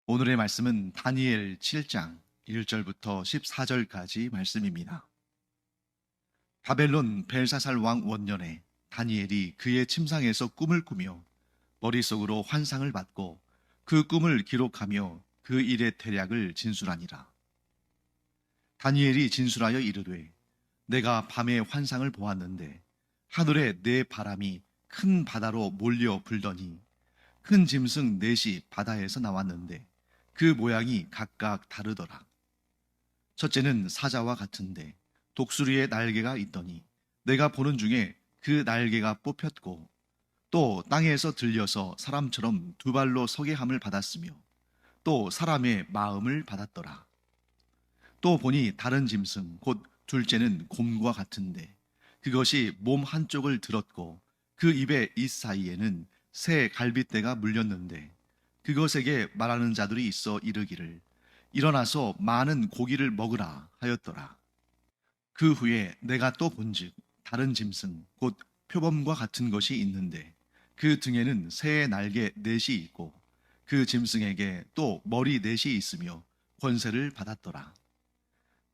오늘의 말씀은 다니엘 7장 1절부터 14절까지 말씀입니다. 바벨론 벨사살 왕 원년에 다니엘이 그의 침상에서 꿈을 꾸며 머릿속으로 환상을 받고 그 꿈을 기록하며 그 일의 대략을 진술하니라. 다니엘이 진술하여 이르되 내가 밤에 환상을 보았는데 하늘에 네 바람이 큰 바다로 몰려 불더니 큰 짐승 넷이 바다에서 나왔는데 그 모양이 각각 다르더라. 첫째는 사자와 같은데 독수리의 날개가 있더니 내가 보는 중에 그 날개가 뽑혔고 또 땅에서 들려서 사람처럼 두 발로 서게 함을 받았으며 또 사람의 마음을 받았더라. 또 보니 다른 짐승 곧 둘째는 곰과 같은데 그것이 몸 한쪽을 들었고 그 입의 이 사이에는 새 갈빗대가 물렸는데 그것에게 말하는 자들이 있어 이르기를 일어나서 많은 고기를 먹으라 하였더라. 그 후에 내가 또 본즉 다른 짐승 곧 표범과 같은 것이 있는데 그 등에는 새의 날개 넷이 있고 그 짐승에게 또 머리 넷이 있으며 권세를 받았더라.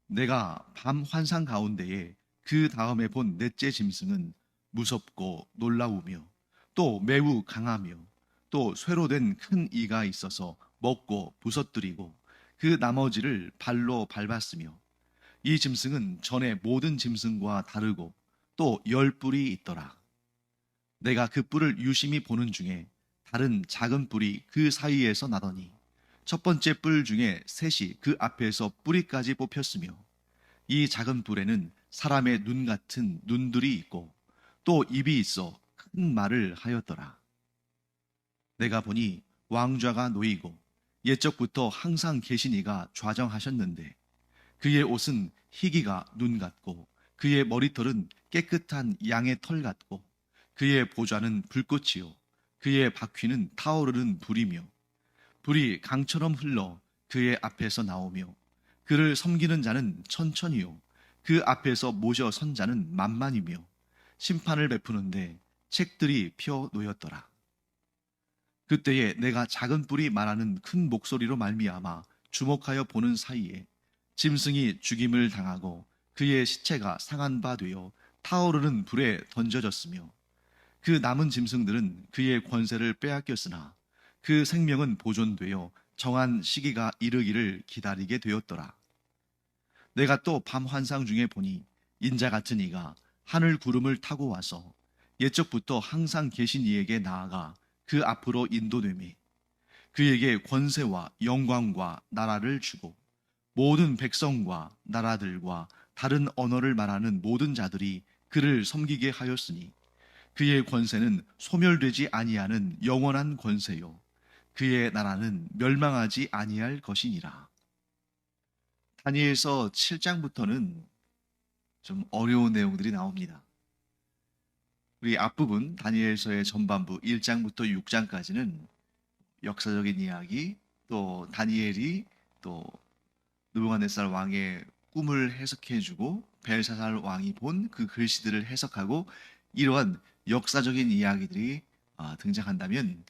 내가 밤 환상 가운데에 그 다음에 본 넷째 짐승은 무섭고 놀라우며 또 매우 강하며 또 쇠로 된 큰 이가 있어서 먹고 부서뜨리고 그 나머지를 발로 밟았으며 이 짐승은 전에 모든 짐승과 다르고 또 10뿔이 있더라. 내가 그 뿔을 유심히 보는 중에 다른 작은 뿔이 그 사이에서 나더니 첫 번째 뿔 중에 셋이 그 앞에서 뿌리까지 뽑혔으며 이 작은 뿔에는 사람의 눈 같은 눈들이 있고 또 입이 있어 큰 말을 하였더라. 내가 보니 왕좌가 놓이고 옛적부터 항상 계신 이가 좌정하셨는데 그의 옷은 희기가 눈 같고 그의 머리털은 깨끗한 양의 털 같고 그의 보좌는 불꽃이요 그의 바퀴는 타오르는 불이며 불이 강처럼 흘러 그의 앞에서 나오며 그를 섬기는 자는 천천히요 그 앞에서 모셔 선 자는 만만이며 심판을 베푸는데 책들이 펴 놓였더라. 그때에 내가 작은 뿔이 말하는 큰 목소리로 말미암아 주목하여 보는 사이에 짐승이 죽임을 당하고 그의 시체가 상한 바 되어 타오르는 불에 던져졌으며 그 남은 짐승들은 그의 권세를 빼앗겼으나 그 생명은 보존되어 정한 시기가 이르기를 기다리게 되었더라. 내가 또 밤 환상 중에 보니 인자 같은 이가 하늘 구름을 타고 와서 옛적부터 항상 계신 이에게 나아가 그 앞으로 인도되매 그에게 권세와 영광과 나라를 주고 모든 백성과 나라들과 다른 언어를 말하는 모든 자들이 그를 섬기게 하였으니 그의 권세는 소멸되지 아니하는 영원한 권세요 그의 나라는 멸망하지 아니할 것이니라. 다니엘서 7장부터는 좀 어려운 내용들이 나옵니다. 우리 앞부분 다니엘서의 전반부 1장부터 6장까지는 역사적인 이야기, 또 다니엘이 또 느부갓네살 왕의 꿈을 해석해주고 벨사살 왕이 본 그 글씨들을 해석하고 이러한 역사적인 이야기들이 등장한다면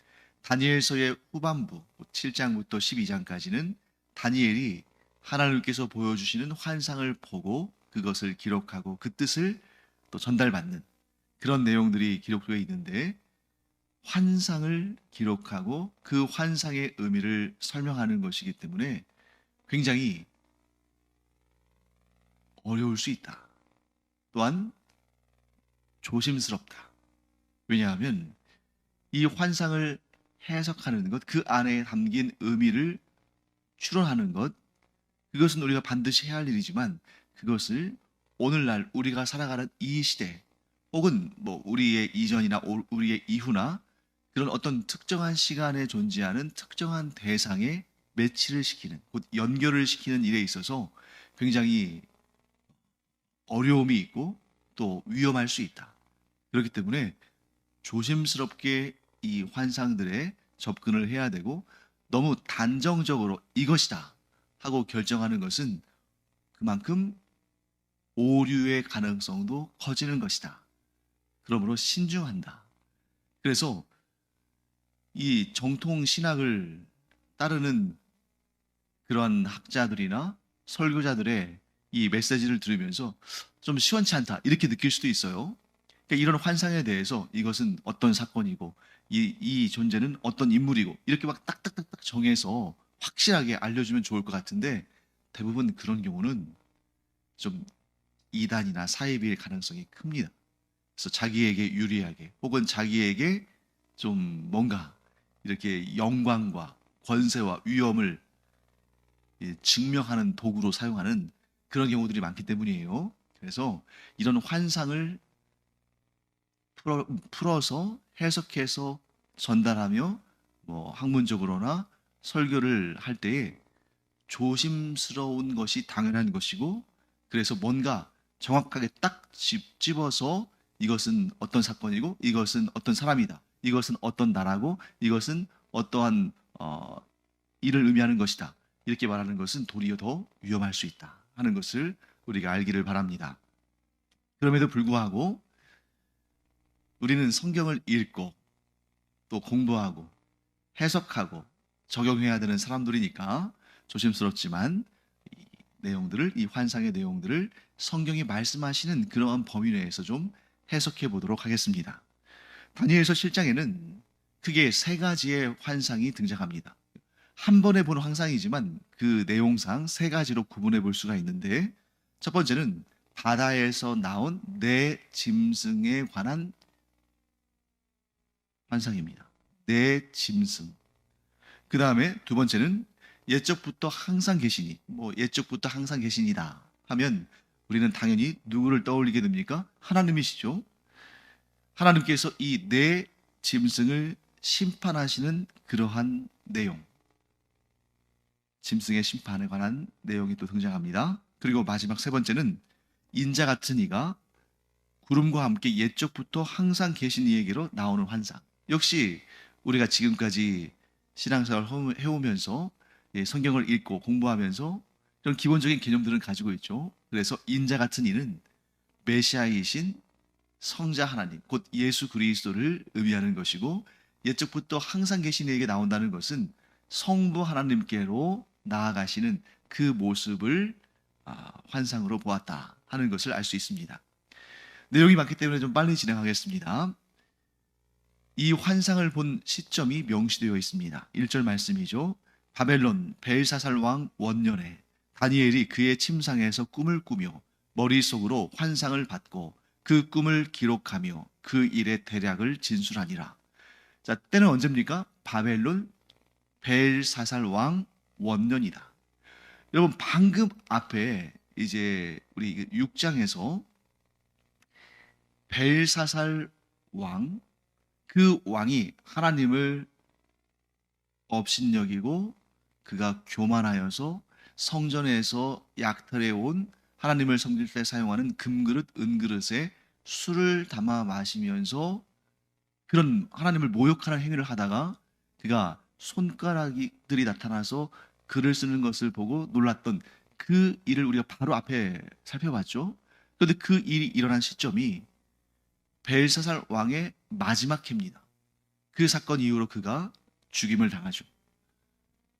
다니엘서의 후반부 7장부터 12장까지는 다니엘이 하나님께서 보여주시는 환상을 보고 그것을 기록하고 그 뜻을 또 전달받는 그런 내용들이 기록되어 있는데 환상을 기록하고 그 환상의 의미를 설명하는 것이기 때문에 굉장히 어려울 수 있다. 또한 조심스럽다. 왜냐하면 이 환상을 해석하는 것, 그 안에 담긴 의미를 추론하는 것, 그것은 우리가 반드시 해야 할 일이지만 그것을 오늘날 우리가 살아가는 이 시대 혹은 뭐 우리의 이전이나 우리의 이후나 그런 어떤 특정한 시간에 존재하는 특정한 대상에 매치를 시키는 곧 연결을 시키는 일에 있어서 굉장히 어려움이 있고 또 위험할 수 있다. 그렇기 때문에 조심스럽게 이 환상들에 접근을 해야 되고 너무 단정적으로 이것이다 하고 결정하는 것은 그만큼 오류의 가능성도 커지는 것이다. 그러므로 신중한다. 그래서 이 정통 신학을 따르는 그런 학자들이나 설교자들의 이 메시지를 들으면서 좀 시원치 않다 이렇게 느낄 수도 있어요. 그러니까 이런 환상에 대해서 이것은 어떤 사건이고 이 존재는 어떤 인물이고 이렇게 막 딱딱딱딱 정해서 확실하게 알려주면 좋을 것 같은데 대부분 그런 경우는 좀 이단이나 사이비일 가능성이 큽니다. 그래서 자기에게 유리하게 혹은 자기에게 좀 뭔가 이렇게 영광과 권세와 위엄을 증명하는 도구로 사용하는 그런 경우들이 많기 때문이에요. 그래서 이런 환상을 풀어서 해석해서 전달하며 뭐 학문적으로나 설교를 할 때에 조심스러운 것이 당연한 것이고 그래서 뭔가 정확하게 딱 집어서 이것은 어떤 사건이고 이것은 어떤 사람이다. 이것은 어떤 나라고 이것은 어떠한 일을 의미하는 것이다. 이렇게 말하는 것은 도리어 더 위험할 수 있다 하는 것을 우리가 알기를 바랍니다. 그럼에도 불구하고 우리는 성경을 읽고 또 공부하고 해석하고 적용해야 되는 사람들이니까 조심스럽지만 이 내용들을 이 환상의 내용들을 성경이 말씀하시는 그러한 범위 내에서 좀 해석해 보도록 하겠습니다. 다니엘서 7장에는 크게 세 가지의 환상이 등장합니다. 한 번에 본 환상이지만 그 내용상 세 가지로 구분해 볼 수가 있는데 첫 번째는 바다에서 나온 네 짐승에 관한 환상입니다. 네 짐승. 그 다음에 두 번째는 옛적부터 항상 계시니, 옛적부터 항상 계시니다 하면 우리는 당연히 누구를 떠올리게 됩니까? 하나님이시죠. 하나님께서 이 네 짐승을 심판하시는 그러한 내용, 짐승의 심판에 관한 내용이 또 등장합니다. 그리고 마지막 세 번째는 인자 같은 이가 구름과 함께 옛적부터 항상 계신 이에게로 나오는 환상. 역시 우리가 지금까지 신앙생활을 해오면서 성경을 읽고 공부하면서 이런 기본적인 개념들은 가지고 있죠. 그래서 인자 같은 이는 메시아이신 성자 하나님, 곧 예수 그리스도를 의미하는 것이고 옛적부터 항상 계신 이에게 나온다는 것은 성부 하나님께로 나아가시는 그 모습을 환상으로 보았다 하는 것을 알 수 있습니다. 내용이 많기 때문에 좀 빨리 진행하겠습니다. 이 환상을 본 시점이 명시되어 있습니다. 1절 말씀이죠. 바벨론 벨사살 왕 원년에 다니엘이 그의 침상에서 꿈을 꾸며 머릿속으로 환상을 받고 그 꿈을 기록하며 그 일의 대략을 진술하니라. 자, 때는 언제입니까? 바벨론 벨사살 왕 원년이다. 여러분 방금 앞에 이제 우리 6장에서 벨사살 왕, 그 왕이 하나님을 업신여기고 그가 교만하여서 성전에서 약탈해 온 하나님을 섬길 때 사용하는 금그릇, 은그릇에 술을 담아 마시면서 그런 하나님을 모욕하는 행위를 하다가 그가 손가락들이 나타나서 글을 쓰는 것을 보고 놀랐던 그 일을 우리가 바로 앞에 살펴봤죠. 그런데 그 일이 일어난 시점이 벨사살 왕의 마지막 해입니다. 그 사건 이후로 그가 죽임을 당하죠.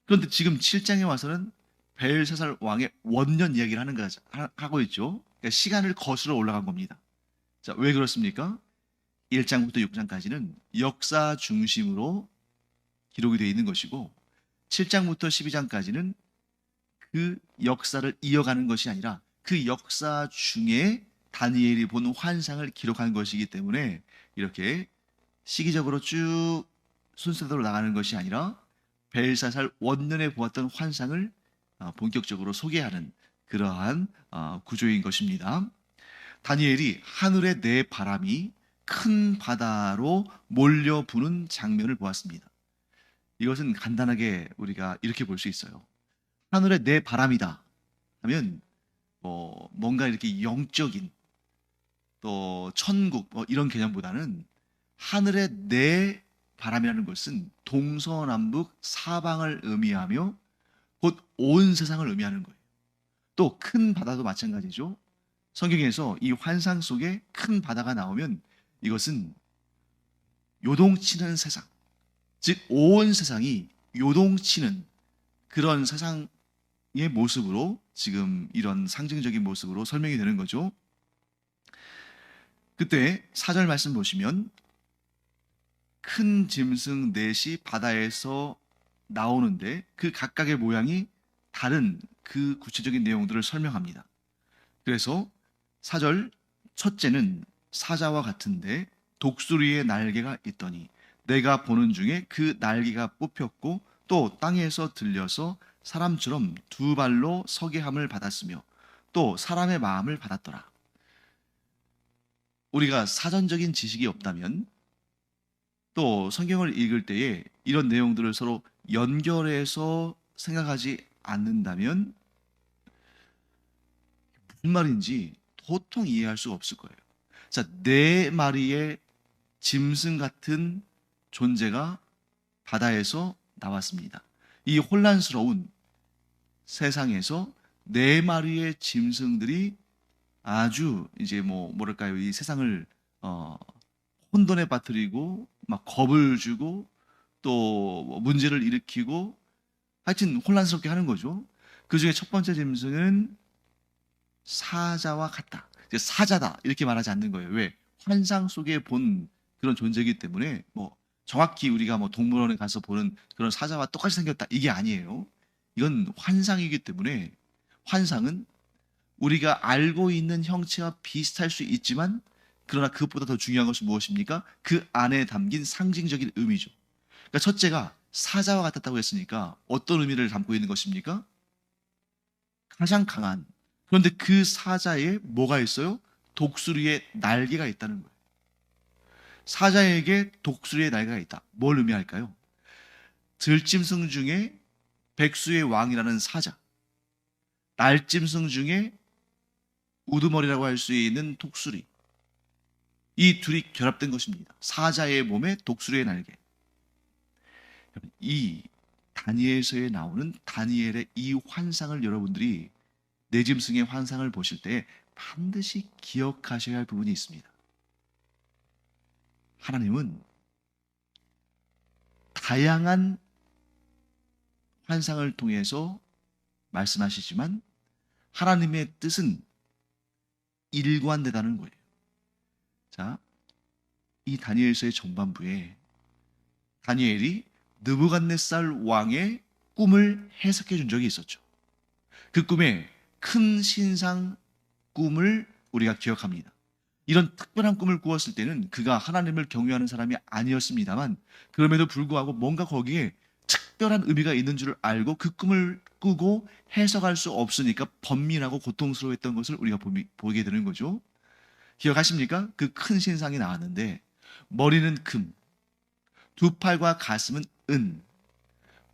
그런데 지금 7장에 와서는 벨사살 왕의 원년 이야기를 하고 있죠. 그러니까 시간을 거슬러 올라간 겁니다. 자, 왜 그렇습니까? 1장부터 6장까지는 역사 중심으로 기록이 되어 있는 것이고 7장부터 12장까지는 그 역사를 이어가는 것이 아니라 그 역사 중에 다니엘이 본 환상을 기록한 것이기 때문에 이렇게 시기적으로 쭉 순서대로 나가는 것이 아니라 벨사살 원년에 보았던 환상을 본격적으로 소개하는 그러한 구조인 것입니다. 다니엘이 하늘의 네 바람이 큰 바다로 몰려 부는 장면을 보았습니다. 이것은 간단하게 우리가 이렇게 볼 수 있어요. 하늘의 네 바람이다 하면 뭔가 이렇게 영적인 또 천국 이런 개념보다는 하늘의 네 바람이라는 것은 동서남북 사방을 의미하며 곧 온 세상을 의미하는 거예요. 또 큰 바다도 마찬가지죠. 성경에서 이 환상 속에 큰 바다가 나오면 이것은 요동치는 세상, 즉 온 세상이 요동치는 그런 세상 모습으로 지금 이런 상징적인 모습으로 설명이 되는 거죠. 그때 4절 말씀 보시면 큰 짐승 넷이 바다에서 나오는데 그 각각의 모양이 다른 그 구체적인 내용들을 설명합니다. 그래서 4절 첫째는 사자와 같은데 독수리의 날개가 있더니 내가 보는 중에 그 날개가 뽑혔고 또 땅에서 들려서 사람처럼 두 발로 서게 함을 받았으며 또 사람의 마음을 받았더라. 우리가 사전적인 지식이 없다면 또 성경을 읽을 때에 이런 내용들을 서로 연결해서 생각하지 않는다면 무슨 말인지 도통 이해할 수가 없을 거예요. 자, 네 마리의 짐승 같은 존재가 바다에서 나왔습니다. 이 혼란스러운 세상에서 네 마리의 짐승들이 아주 이제 뭐랄까요, 이 세상을 혼돈에 빠뜨리고 막 겁을 주고 또 문제를 일으키고 하여튼 혼란스럽게 하는 거죠. 그 중에 첫 번째 짐승은 사자와 같다. 이제 사자다 이렇게 말하지 않는 거예요. 왜? 환상 속에 본 그런 존재이기 때문에 정확히 우리가 동물원에 가서 보는 그런 사자와 똑같이 생겼다 이게 아니에요. 이건 환상이기 때문에 환상은 우리가 알고 있는 형체와 비슷할 수 있지만 그러나 그것보다 더 중요한 것은 무엇입니까? 그 안에 담긴 상징적인 의미죠. 그러니까 첫째가 사자와 같았다고 했으니까 어떤 의미를 담고 있는 것입니까? 가장 강한. 그런데 그 사자에 뭐가 있어요? 독수리의 날개가 있다는 거예요. 사자에게 독수리의 날개가 있다. 뭘 의미할까요? 들짐승 중에 백수의 왕이라는 사자, 날짐승 중에 우두머리라고 할 수 있는 독수리, 이 둘이 결합된 것입니다. 사자의 몸에 독수리의 날개. 이 다니엘서에 나오는 다니엘의 이 환상을 여러분들이 네 짐승의 환상을 보실 때 반드시 기억하셔야 할 부분이 있습니다. 하나님은 다양한 환상을 통해서 말씀하시지만 하나님의 뜻은 일관되다는 거예요. 자, 이 다니엘서의 전반부에 다니엘이 느부갓네살 왕의 꿈을 해석해 준 적이 있었죠. 그 꿈에 큰 신상 꿈을 우리가 기억합니다. 이런 특별한 꿈을 꾸었을 때는 그가 하나님을 경외하는 사람이 아니었습니다만 그럼에도 불구하고 뭔가 거기에 특별한 의미가 있는 줄 알고 그 꿈을 꾸고 해석할 수 없으니까 번민하고 고통스러워했던 것을 우리가 보게 되는 거죠. 기억하십니까? 그 큰 신상이 나왔는데 머리는 금, 두 팔과 가슴은 은,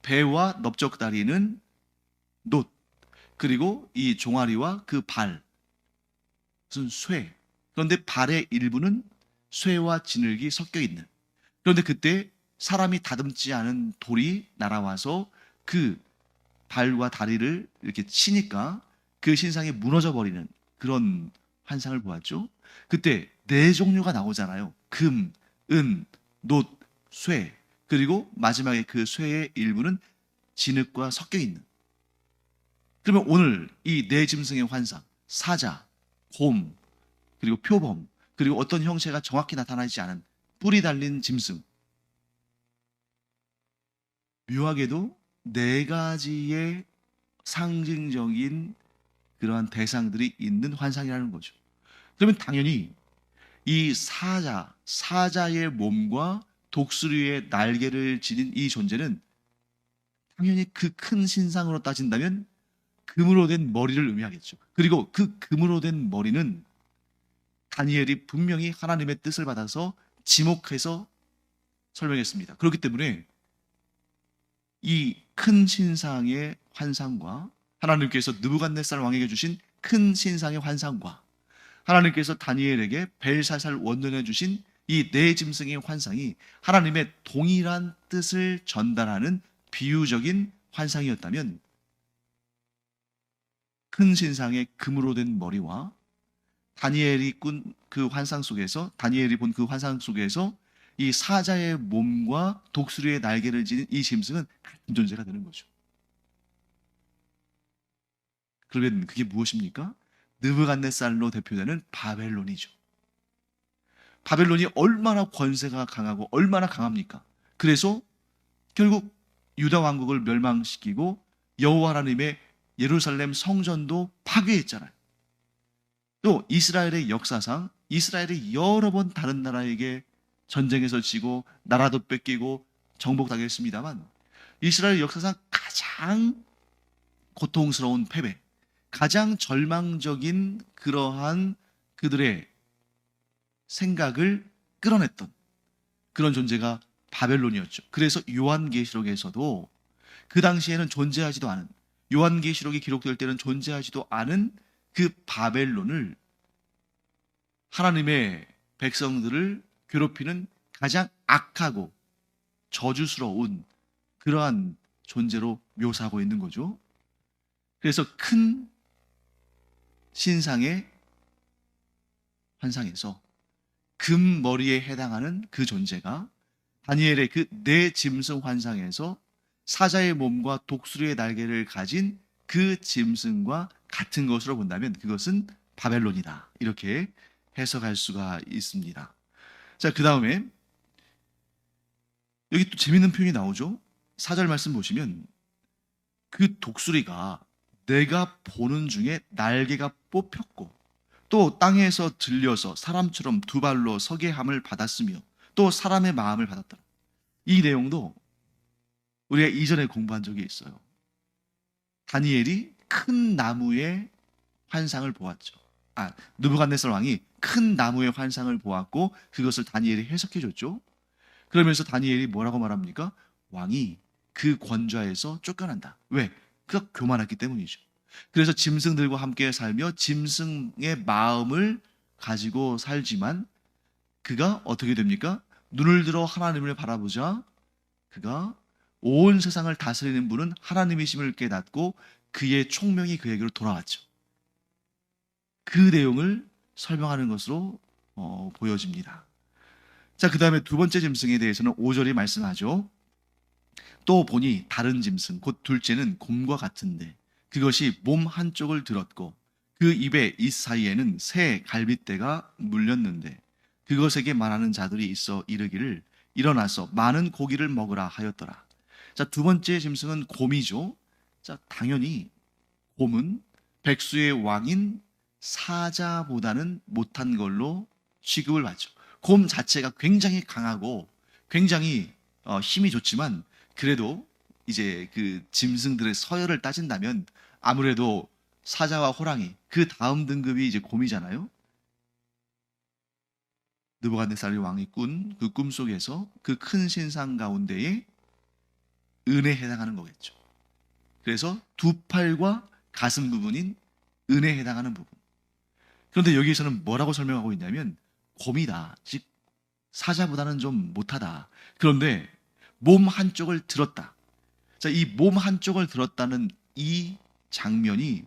배와 넓적다리는 놋, 그리고 이 종아리와 그 발은 쇠. 그런데 발의 일부는 쇠와 진흙이 섞여 있는. 그런데 그때 사람이 다듬지 않은 돌이 날아와서 그 발과 다리를 이렇게 치니까 그 신상이 무너져 버리는 그런 환상을 보았죠. 그때 네 종류가 나오잖아요. 금, 은, 놋, 쇠. 그리고 마지막에 그 쇠의 일부는 진흙과 섞여 있는. 그러면 오늘 이 네 짐승의 환상, 사자, 곰, 그리고 표범, 그리고 어떤 형체가 정확히 나타나지 않은 뿔이 달린 짐승. 묘하게도 네 가지의 상징적인 그러한 대상들이 있는 환상이라는 거죠. 그러면 당연히 이 사자의 몸과 독수리의 날개를 지닌 이 존재는 당연히 그 큰 신상으로 따진다면 금으로 된 머리를 의미하겠죠. 그리고 그 금으로 된 머리는 다니엘이 분명히 하나님의 뜻을 받아서 지목해서 설명했습니다. 그렇기 때문에 이 큰 신상의 환상과 하나님께서 느부갓네살 왕에게 주신 큰 신상의 환상과 하나님께서 다니엘에게 벨사살 원년에 주신 이 네 짐승의 환상이 하나님의 동일한 뜻을 전달하는 비유적인 환상이었다면 큰 신상의 금으로 된 머리와 다니엘이 본 그 환상 속에서 이 사자의 몸과 독수리의 날개를 지닌 이 짐승은 같은 존재가 되는 거죠. 그러면 그게 무엇입니까? 느부갓네살로 대표되는 바벨론이죠. 바벨론이 얼마나 권세가 강하고 얼마나 강합니까? 그래서 결국 유다 왕국을 멸망시키고 여호와 하나님의 예루살렘 성전도 파괴했잖아요. 또 이스라엘의 역사상 이스라엘이 여러 번 다른 나라에게 전쟁에서 지고 나라도 뺏기고 정복당했습니다만 이스라엘 역사상 가장 고통스러운 패배, 가장 절망적인 그러한 그들의 생각을 끌어냈던 그런 존재가 바벨론이었죠. 그래서 요한계시록에서도 그 당시에는 존재하지도 않은, 요한계시록이 기록될 때는 존재하지도 않은 그 바벨론을 하나님의 백성들을 괴롭히는 가장 악하고 저주스러운 그러한 존재로 묘사하고 있는 거죠. 그래서 큰 신상의 환상에서 금머리에 해당하는 그 존재가 다니엘의 그 네 짐승 환상에서 사자의 몸과 독수리의 날개를 가진 그 짐승과 같은 것으로 본다면 그것은 바벨론이다. 이렇게 해석할 수가 있습니다. 자, 그 다음에 여기 또 재밌는 표현이 나오죠. 4절 말씀 보시면 그 독수리가 내가 보는 중에 날개가 뽑혔고 또 땅에서 들려서 사람처럼 두 발로 서게 함을 받았으며 또 사람의 마음을 받았다. 이 내용도 우리가 이전에 공부한 적이 있어요. 다니엘이 큰 나무의 환상을 보았죠. 느부갓네살 왕이 큰 나무의 환상을 보았고 그것을 다니엘이 해석해 줬죠. 그러면서 다니엘이 뭐라고 말합니까? 왕이 그 권좌에서 쫓겨난다. 왜? 그가 교만했기 때문이죠. 그래서 짐승들과 함께 살며 짐승의 마음을 가지고 살지만 그가 어떻게 됩니까? 눈을 들어 하나님을 바라보자 그가 온 세상을 다스리는 분은 하나님이심을 깨닫고 그의 총명이 그에게로 돌아왔죠. 그 내용을 설명하는 것으로 보여집니다. 자, 그 다음에 두 번째 짐승에 대해서는 5절이 말씀하죠. 또 보니 다른 짐승 곧 둘째는 곰과 같은데 그것이 몸 한쪽을 들었고 그 입에 이 사이에는 새 갈빗대가 물렸는데 그것에게 말하는 자들이 있어 이르기를 일어나서 많은 고기를 먹으라 하였더라. 자, 두 번째 짐승은 곰이죠. 자, 당연히 곰은 백수의 왕인 사자보다는 못한 걸로 취급을 받죠. 곰 자체가 굉장히 강하고 굉장히 힘이 좋지만 그래도 이제 그 짐승들의 서열을 따진다면 아무래도 사자와 호랑이 그 다음 등급이 이제 곰이잖아요. 느부갓네살 왕이 꾼 그 꿈 속에서 그 큰 신상 가운데에 은에 해당하는 거겠죠. 그래서 두 팔과 가슴 부분인 은에 해당하는 부분. 그런데 여기에서는 뭐라고 설명하고 있냐면 곰이다. 즉 사자보다는 좀 못하다. 그런데 몸 한쪽을 들었다. 자, 이 몸 한쪽을 들었다는 이 장면이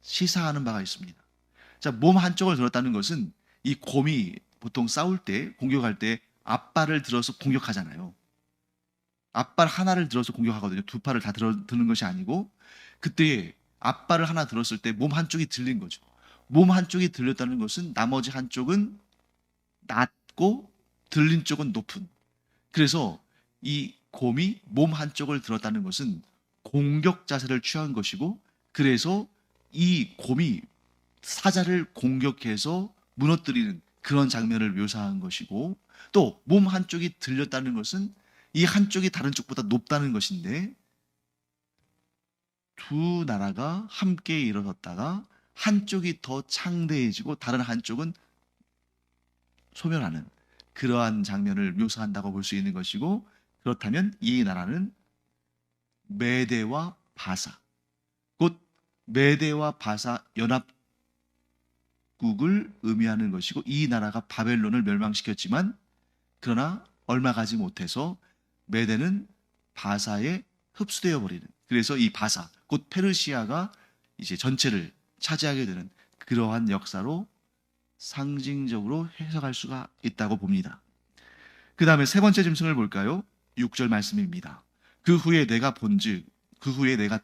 시사하는 바가 있습니다. 자, 몸 한쪽을 들었다는 것은 이 곰이 보통 싸울 때, 공격할 때 앞발을 들어서 공격하잖아요. 앞발 하나를 들어서 공격하거든요. 두 팔을 다 드는 것이 아니고 그때 앞발을 하나 들었을 때 몸 한쪽이 들린 거죠. 몸 한쪽이 들렸다는 것은 나머지 한쪽은 낮고 들린 쪽은 높은. 그래서 이 곰이 몸 한쪽을 들었다는 것은 공격 자세를 취한 것이고 그래서 이 곰이 사자를 공격해서 무너뜨리는 그런 장면을 묘사한 것이고 또 몸 한쪽이 들렸다는 것은 이 한쪽이 다른 쪽보다 높다는 것인데 두 나라가 함께 일어섰다가 한쪽이 더 창대해지고 다른 한쪽은 소멸하는 그러한 장면을 묘사한다고 볼 수 있는 것이고 그렇다면 이 나라는 메대와 바사 곧 메대와 바사 연합국을 의미하는 것이고 이 나라가 바벨론을 멸망시켰지만 그러나 얼마 가지 못해서 메대는 바사에 흡수되어 버리는 그래서 이 바사 곧 페르시아가 이제 전체를 차지하게 되는 그러한 역사로 상징적으로 해석할 수가 있다고 봅니다. 그 다음에 세 번째 짐승을 볼까요? 6절 말씀입니다. 그 후에 내가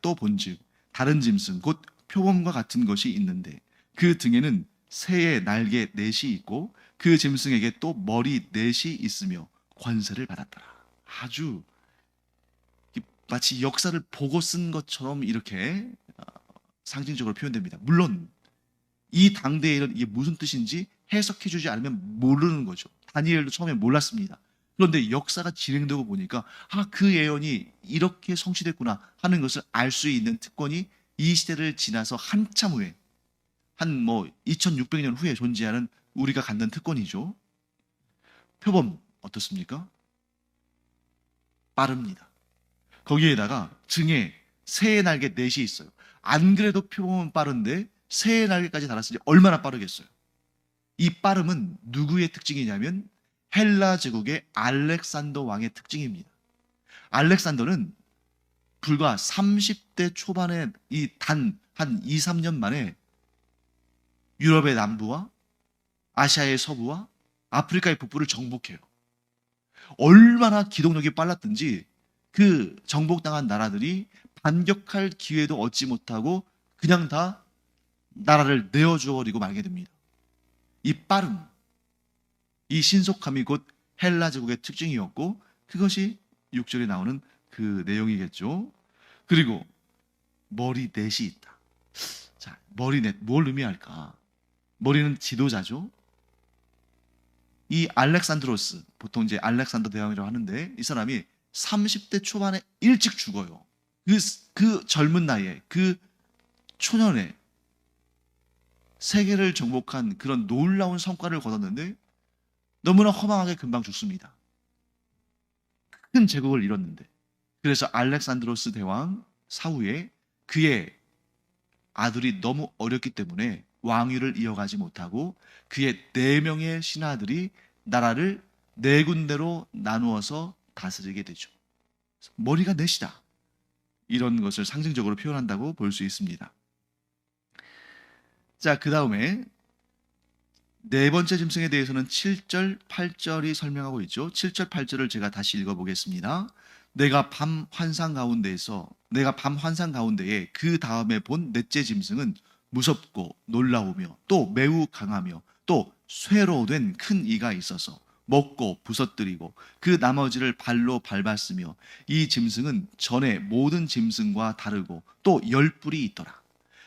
또 본즉 다른 짐승 곧 표범과 같은 것이 있는데 그 등에는 새의 날개 넷이 있고 그 짐승에게 또 머리 넷이 있으며 권세를 받았더라. 아주 마치 역사를 보고 쓴 것처럼 이렇게 상징적으로 표현됩니다. 물론 이 당대에는 이게 무슨 뜻인지 해석해주지 않으면 모르는 거죠. 다니엘도 처음에 몰랐습니다. 그런데 역사가 진행되고 보니까 그 예언이 이렇게 성취됐구나 하는 것을 알 수 있는 특권이 이 시대를 지나서 한참 후에 한 2600년 후에 존재하는 우리가 갖는 특권이죠. 표범 어떻습니까? 빠릅니다. 거기에다가 등에 새의 날개 넷이 있어요. 안 그래도 표범은 빠른데 새의 날개까지 달았으니 얼마나 빠르겠어요. 이 빠름은 누구의 특징이냐면 헬라 제국의 알렉산더 왕의 특징입니다. 알렉산더는 불과 30대 초반에 한 2, 3년 만에 유럽의 남부와 아시아의 서부와 아프리카의 북부를 정복해요. 얼마나 기동력이 빨랐든지 그 정복당한 나라들이 반격할 기회도 얻지 못하고 그냥 다 나라를 내어주어버리고 말게 됩니다. 이 빠름, 이 신속함이 곧 헬라 제국의 특징이었고 그것이 6절에 나오는 그 내용이겠죠. 그리고 머리 넷이 있다. 자, 머리 넷, 뭘 의미할까? 머리는 지도자죠. 이 알렉산드로스, 보통 이제 알렉산더 대왕이라고 하는데 이 사람이 30대 초반에 일찍 죽어요. 그 젊은 나이에, 그 초년에 세계를 정복한 그런 놀라운 성과를 거뒀는데 너무나 허망하게 금방 죽습니다. 큰 제국을 이뤘는데. 그래서 알렉산드로스 대왕 사후에 그의 아들이 너무 어렸기 때문에 왕위를 이어가지 못하고 그의 4명의 신하들이 나라를 4군데로 나누어서 다스리게 되죠. 머리가 넷이다. 이런 것을 상징적으로 표현한다고 볼 수 있습니다. 자, 그 다음에 네 번째 짐승에 대해서는 7절, 8절이 설명하고 있죠. 7절, 8절을 제가 다시 읽어보겠습니다. 내가 밤 환상 가운데에 그 다음에 본 넷째 짐승은 무섭고 놀라우며 또 매우 강하며 또 쇠로 된 큰 이가 있어서 먹고 부서뜨리고 그 나머지를 발로 밟았으며 이 짐승은 전에 모든 짐승과 다르고 또 10뿔이 있더라.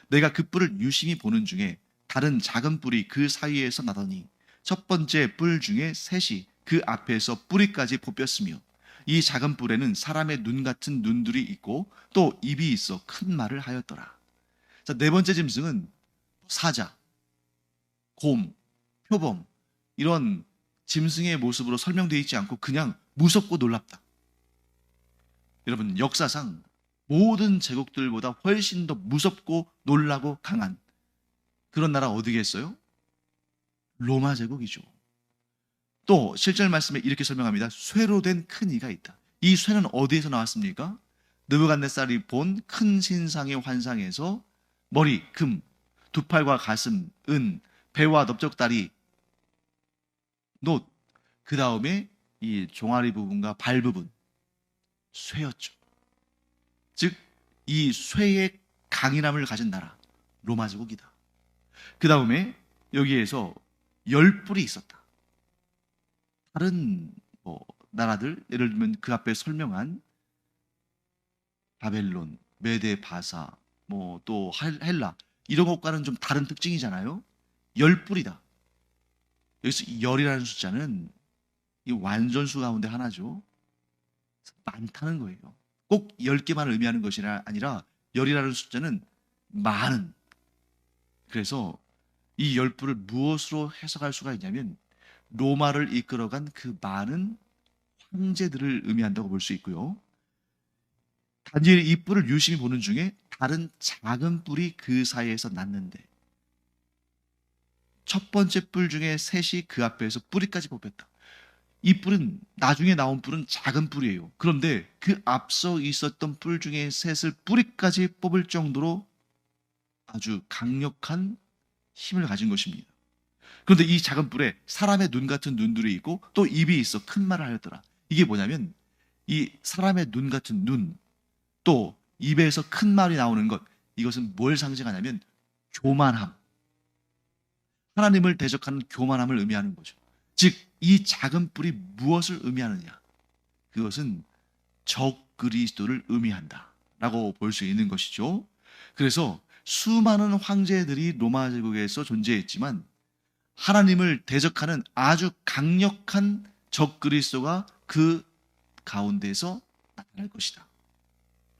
내가 그 뿔을 유심히 보는 중에 다른 작은 뿔이 그 사이에서 나더니 첫 번째 뿔 중에 셋이 그 앞에서 뿌리까지 뽑혔으며 이 작은 뿔에는 사람의 눈 같은 눈들이 있고 또 입이 있어 큰 말을 하였더라. 자, 네 번째 짐승은 사자, 곰, 표범 이런 짐승의 모습으로 설명되어 있지 않고 그냥 무섭고 놀랍다. 여러분, 역사상 모든 제국들보다 훨씬 더 무섭고 놀라고 강한 그런 나라 어디겠어요? 로마 제국이죠. 또 실절 말씀에 이렇게 설명합니다. 쇠로 된 큰 이가 있다. 이 쇠는 어디에서 나왔습니까? 느부갓네살이 본 큰 신상의 환상에서 머리, 금, 두 팔과 가슴, 은, 배와 넓적다리, 놋, 그 다음에 이 종아리 부분과 발 부분, 쇠였죠. 즉, 이 쇠의 강인함을 가진 나라, 로마 제국이다. 그 다음에 여기에서 10뿔이 있었다. 다른 나라들, 예를 들면 그 앞에 설명한 바벨론, 메데, 바사, 또 헬라 이런 것과는 좀 다른 특징이잖아요. 10뿔이다. 여기서 이 열이라는 숫자는 이 완전수 가운데 하나죠. 많다는 거예요. 꼭 10개만 의미하는 것이 아니라 열이라는 숫자는 많은. 그래서 이 10뿔을 무엇으로 해석할 수가 있냐면 로마를 이끌어간 그 많은 황제들을 의미한다고 볼 수 있고요. 다니엘이 이 뿔을 유심히 보는 중에 다른 작은 뿔이 그 사이에서 났는데 첫 번째 뿔 중에 셋이 그 앞에서 뿌리까지 뽑혔다. 이 뿔은 나중에 나온 뿔은 작은 뿔이에요. 그런데 그 앞서 있었던 뿔 중에 셋을 뿌리까지 뽑을 정도로 아주 강력한 힘을 가진 것입니다. 그런데 이 작은 뿔에 사람의 눈 같은 눈들이 있고 또 입이 있어 큰 말을 하였더라. 이게 뭐냐면 이 사람의 눈 같은 눈, 또 입에서 큰 말이 나오는 것, 이것은 뭘 상징하냐면 교만함, 하나님을 대적하는 교만함을 의미하는 거죠. 즉, 이 작은 뿔이 무엇을 의미하느냐? 그것은 적그리스도를 의미한다라고 볼 수 있는 것이죠. 그래서 수많은 황제들이 로마 제국에서 존재했지만 하나님을 대적하는 아주 강력한 적그리스도가 그 가운데서 나타날 것이다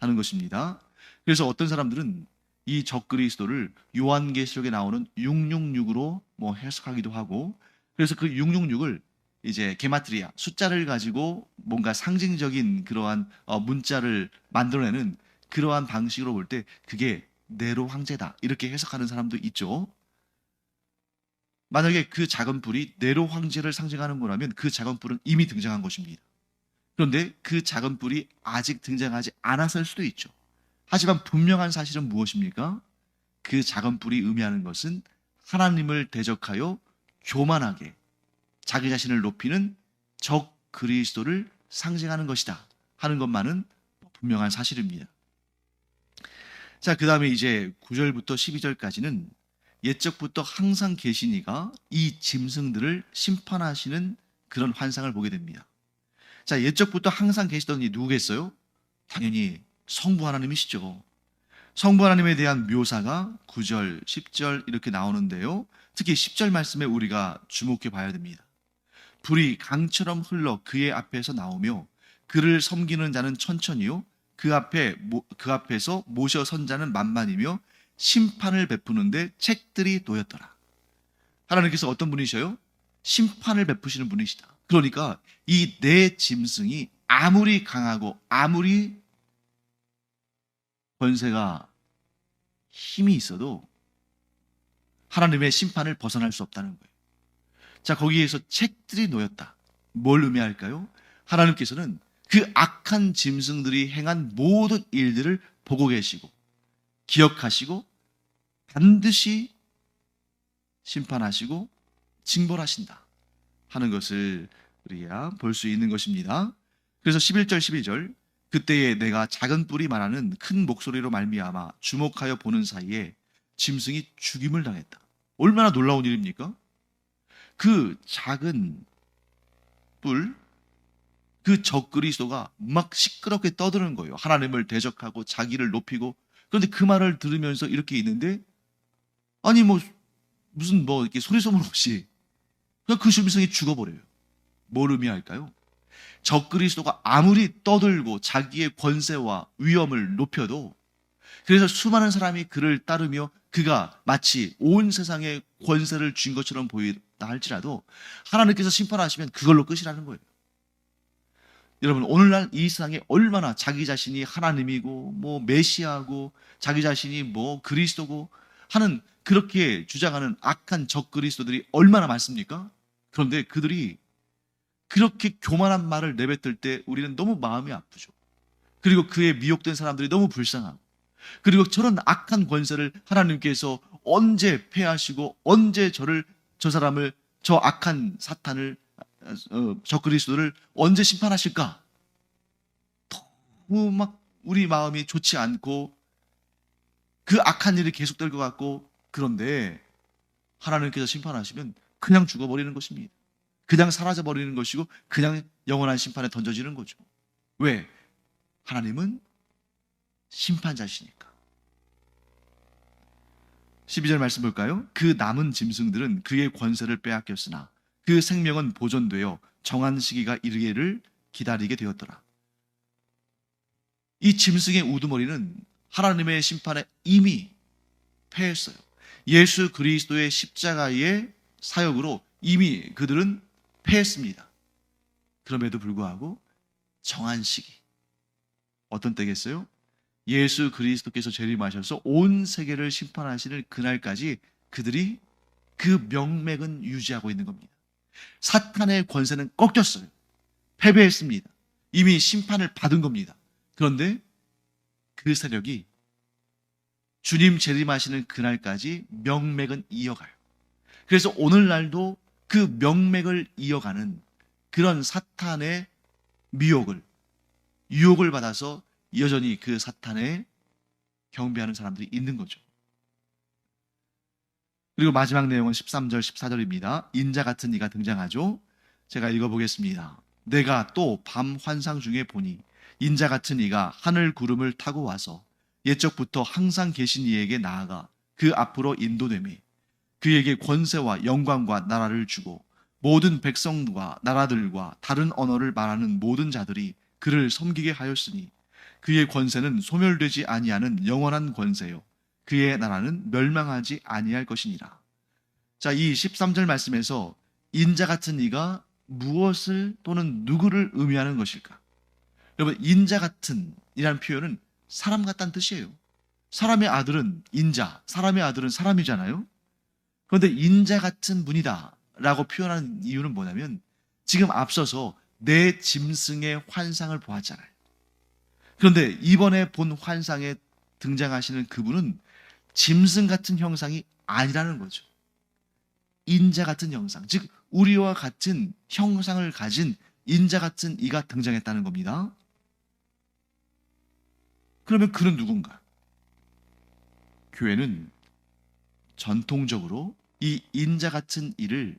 하는 것입니다. 그래서 어떤 사람들은 이 적그리스도를 요한계시록에 나오는 666으로 해석하기도 하고, 그래서 그 666을 이제 게마트리아 숫자를 가지고 뭔가 상징적인 그러한 문자를 만들어내는 그러한 방식으로 볼 때 그게 네로 황제다 이렇게 해석하는 사람도 있죠. 만약에 그 작은 뿔이 네로 황제를 상징하는 거라면 그 작은 뿔은 이미 등장한 것입니다. 그런데 그 작은 뿔이 아직 등장하지 않았을 수도 있죠. 하지만 분명한 사실은 무엇입니까? 그 작은 뿔이 의미하는 것은 하나님을 대적하여 교만하게 자기 자신을 높이는 적 그리스도를 상징하는 것이다 하는 것만은 분명한 사실입니다. 자, 그 다음에 이제 9절부터 12절까지는 옛적부터 항상 계시니가 이 짐승들을 심판하시는 그런 환상을 보게 됩니다. 자, 옛적부터 항상 계시던 이 누구겠어요? 당연히 성부 하나님이시죠. 성부 하나님에 대한 묘사가 9절, 10절 이렇게 나오는데요. 특히 10절 말씀에 우리가 주목해 봐야 됩니다. 불이 강처럼 흘러 그의 앞에서 나오며 그를 섬기는 자는 천천히요 그 앞에서 모셔 선 자는 만만이며 심판을 베푸는데 책들이 놓였더라. 하나님께서 어떤 분이셔요? 심판을 베푸시는 분이시다. 그러니까 이 네 짐승이 아무리 강하고 아무리 권세가 힘이 있어도 하나님의 심판을 벗어날 수 없다는 거예요. 자, 거기에서 책들이 놓였다. 뭘 의미할까요? 하나님께서는 그 악한 짐승들이 행한 모든 일들을 보고 계시고 기억하시고 반드시 심판하시고 징벌하신다 하는 것을 우리가 볼 수 있는 것입니다. 그래서 11절 12절 그때에 내가 작은 뿔이 말하는 큰 목소리로 말미암아 주목하여 보는 사이에 짐승이 죽임을 당했다. 얼마나 놀라운 일입니까? 그 작은 뿔, 그 적그리스도가 막 시끄럽게 떠드는 거예요. 하나님을 대적하고 자기를 높이고. 그런데 그 말을 들으면서 이렇게 있는데, 아니 무슨 이렇게 소리소문 없이 그냥 그 짐승이 죽어버려요. 뭘 의미할까요? 적그리스도가 아무리 떠들고 자기의 권세와 위엄을 높여도, 그래서 수많은 사람이 그를 따르며 그가 마치 온 세상에 권세를 쥔 것처럼 보이다 할지라도 하나님께서 심판하시면 그걸로 끝이라는 거예요. 여러분, 오늘날 이 세상에 얼마나 자기 자신이 하나님이고 메시아고 자기 자신이 그리스도고 하는 그렇게 주장하는 악한 적그리스도들이 얼마나 많습니까? 그런데 그들이 그렇게 교만한 말을 내뱉을 때 우리는 너무 마음이 아프죠. 그리고 그에 미혹된 사람들이 너무 불쌍하고, 그리고 저런 악한 권세를 하나님께서 언제 폐하시고 언제 저 사람을, 저 악한 사탄을, 적그리스도를 언제 심판하실까? 너무 우리 마음이 좋지 않고 그 악한 일이 계속될 것 같고, 그런데 하나님께서 심판하시면 그냥 죽어버리는 것입니다. 그냥 사라져버리는 것이고 그냥 영원한 심판에 던져지는 거죠. 왜? 하나님은 심판자시니까. 12절 말씀 볼까요? 그 남은 짐승들은 그의 권세를 빼앗겼으나 그 생명은 보존되어 정한 시기가 이르기를 기다리게 되었더라. 이 짐승의 우두머리는 하나님의 심판에 이미 패했어요. 예수 그리스도의 십자가의 사역으로 이미 그들은 패했습니다. 그럼에도 불구하고 정한 시기, 어떤 때겠어요? 예수 그리스도께서 재림하셔서 온 세계를 심판하시는 그날까지 그들이 그 명맥은 유지하고 있는 겁니다. 사탄의 권세는 꺾였어요. 패배했습니다. 이미 심판을 받은 겁니다. 그런데 그 세력이 주님 재림하시는 그날까지 명맥은 이어가요. 그래서 오늘날도 그 명맥을 이어가는 그런 사탄의 유혹을 받아서 여전히 그 사탄의 경배하는 사람들이 있는 거죠. 그리고 마지막 내용은 13절, 14절입니다. 인자 같은 이가 등장하죠. 제가 읽어보겠습니다. 내가 또 밤 환상 중에 보니 인자 같은 이가 하늘 구름을 타고 와서 옛적부터 항상 계신 이에게 나아가 그 앞으로 인도되매 그에게 권세와 영광과 나라를 주고 모든 백성과 나라들과 다른 언어를 말하는 모든 자들이 그를 섬기게 하였으니 그의 권세는 소멸되지 아니하는 영원한 권세요 그의 나라는 멸망하지 아니할 것이니라. 자, 이 13절 말씀에서 인자 같은 이가 무엇을 또는 누구를 의미하는 것일까? 여러분, 인자 같은 이라는 표현은 사람 같다는 뜻이에요. 사람의 아들은 인자, 사람의 아들은 사람이잖아요. 그런데 인자 같은 분이다 라고 표현하는 이유는 뭐냐면 지금 앞서서 내 짐승의 환상을 보았잖아요. 그런데 이번에 본 환상에 등장하시는 그분은 짐승 같은 형상이 아니라는 거죠. 인자 같은 형상, 즉 우리와 같은 형상을 가진 인자 같은 이가 등장했다는 겁니다. 그러면 그는 누군가? 교회는 전통적으로 이 인자 같은 이를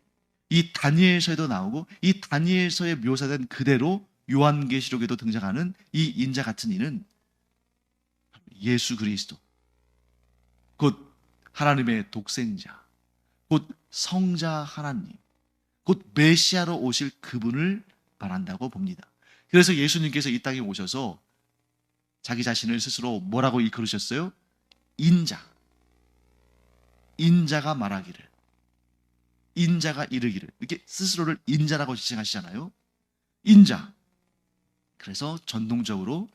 이 다니엘서에도 나오고 이 다니엘서에 묘사된 그대로 요한계시록에도 등장하는 이 인자 같은 이는 예수 그리스도, 곧 하나님의 독생자, 곧 성자 하나님, 곧 메시아로 오실 그분을 말한다고 봅니다. 그래서 예수님께서 이 땅에 오셔서 자기 자신을 스스로 뭐라고 일컬으셨어요? 인자. 인자가 말하기를, 인자가 이르기를, 이렇게 스스로를 인자라고 지칭하시잖아요. 인자. 그래서 전통적으로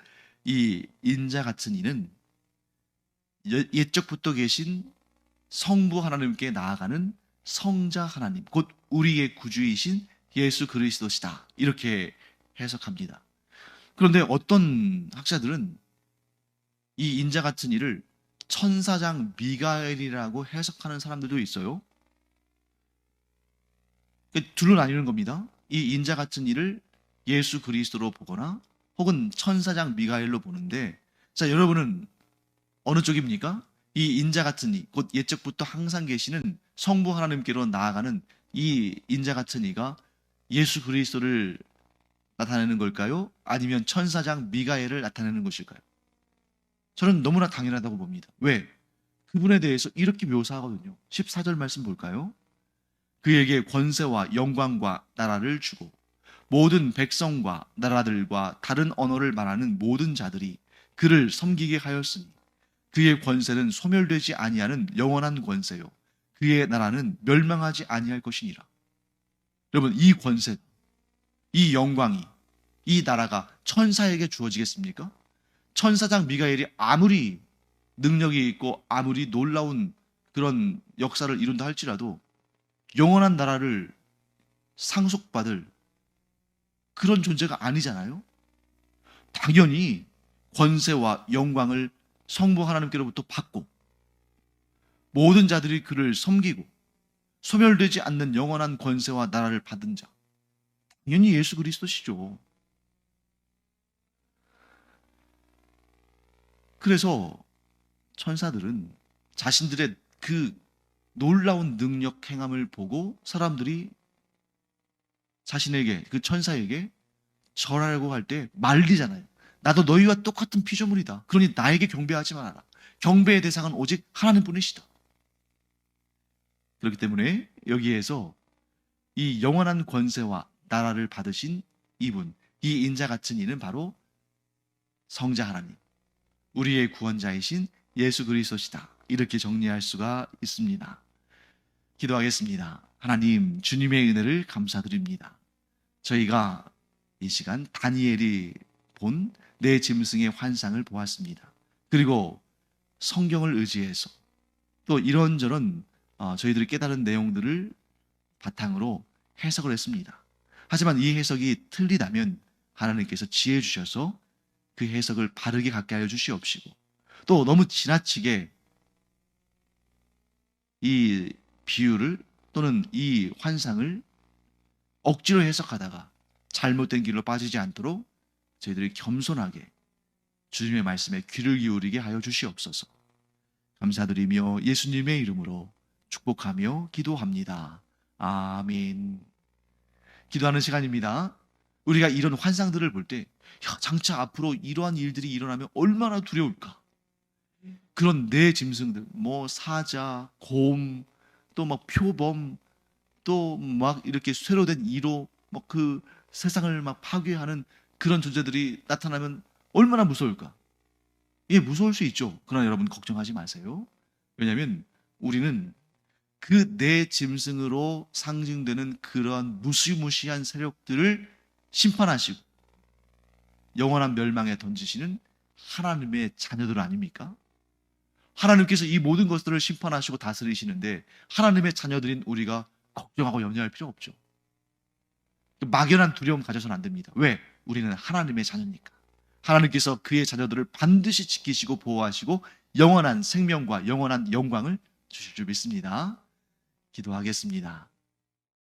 이 인자 같은 이는 옛적부터 계신 성부 하나님께 나아가는 성자 하나님, 곧 우리의 구주이신 예수 그리스도시다, 이렇게 해석합니다. 그런데 어떤 학자들은 이 인자 같은 이를 천사장 미가엘이라고 해석하는 사람들도 있어요. 둘로 나뉘는 겁니다. 이 인자 같은 이를 예수 그리스도로 보거나 혹은 천사장 미가엘로 보는데, 자, 여러분은 어느 쪽입니까? 이 인자 같은 이, 곧 옛적부터 항상 계시는 성부 하나님께로 나아가는 이 인자 같은 이가 예수 그리스도를 나타내는 걸까요? 아니면 천사장 미가엘을 나타내는 것일까요? 저는 너무나 당연하다고 봅니다. 왜? 그분에 대해서 이렇게 묘사하거든요. 14절 말씀 볼까요? 그에게 권세와 영광과 나라를 주고 모든 백성과 나라들과 다른 언어를 말하는 모든 자들이 그를 섬기게 하였으니 그의 권세는 소멸되지 아니하는 영원한 권세요 그의 나라는 멸망하지 아니할 것이니라. 여러분, 이 권세, 이 영광이, 이 나라가 천사에게 주어지겠습니까? 천사장 미가엘이 아무리 능력이 있고 아무리 놀라운 그런 역사를 이룬다 할지라도 영원한 나라를 상속받을 그런 존재가 아니잖아요. 당연히 권세와 영광을 성부 하나님께로부터 받고 모든 자들이 그를 섬기고 소멸되지 않는 영원한 권세와 나라를 받은 자, 당연히 예수 그리스도시죠. 그래서 천사들은 자신들의 그 놀라운 능력 행함을 보고 사람들이 자신에게, 그 천사에게 절하려고 할 때 말리잖아요. 나도 너희와 똑같은 피조물이다. 그러니 나에게 경배하지 말아라. 경배의 대상은 오직 하나님뿐이시다. 그렇기 때문에 여기에서 이 영원한 권세와 나라를 받으신 이분, 이 인자 같은 이는 바로 성자 하나님, 우리의 구원자이신 예수 그리스도시다, 이렇게 정리할 수가 있습니다. 기도하겠습니다. 하나님, 주님의 은혜를 감사드립니다. 저희가 이 시간 다니엘이 본 내 짐승의 환상을 보았습니다. 그리고 성경을 의지해서 또 이런저런 저희들이 깨달은 내용들을 바탕으로 해석을 했습니다. 하지만 이 해석이 틀리다면 하나님께서 지혜 주셔서 그 해석을 바르게 갖게 하여 주시옵시고, 또 너무 지나치게 이 비유를 또는 이 환상을 억지로 해석하다가 잘못된 길로 빠지지 않도록 저희들이 겸손하게 주님의 말씀에 귀를 기울이게 하여 주시옵소서. 감사드리며 예수님의 이름으로 축복하며 기도합니다. 아멘. 기도하는 시간입니다. 우리가 이런 환상들을 볼 때, 장차 앞으로 이러한 일들이 일어나면 얼마나 두려울까? 그런 내 짐승들, 사자, 곰, 또 막 표범, 또 막 이렇게 쇠로 된 이로, 그 세상을 막 파괴하는 그런 존재들이 나타나면 얼마나 무서울까? 예, 무서울 수 있죠. 그러나 여러분 걱정하지 마세요. 왜냐하면 우리는 그 내 짐승으로 상징되는 그러한 무시무시한 세력들을 심판하시고 영원한 멸망에 던지시는 하나님의 자녀들 아닙니까? 하나님께서 이 모든 것들을 심판하시고 다스리시는데 하나님의 자녀들인 우리가 걱정하고 염려할 필요 없죠. 막연한 두려움 가져서는 안 됩니다. 왜? 우리는 하나님의 자녀니까. 하나님께서 그의 자녀들을 반드시 지키시고 보호하시고 영원한 생명과 영원한 영광을 주실 줄 믿습니다. 기도하겠습니다.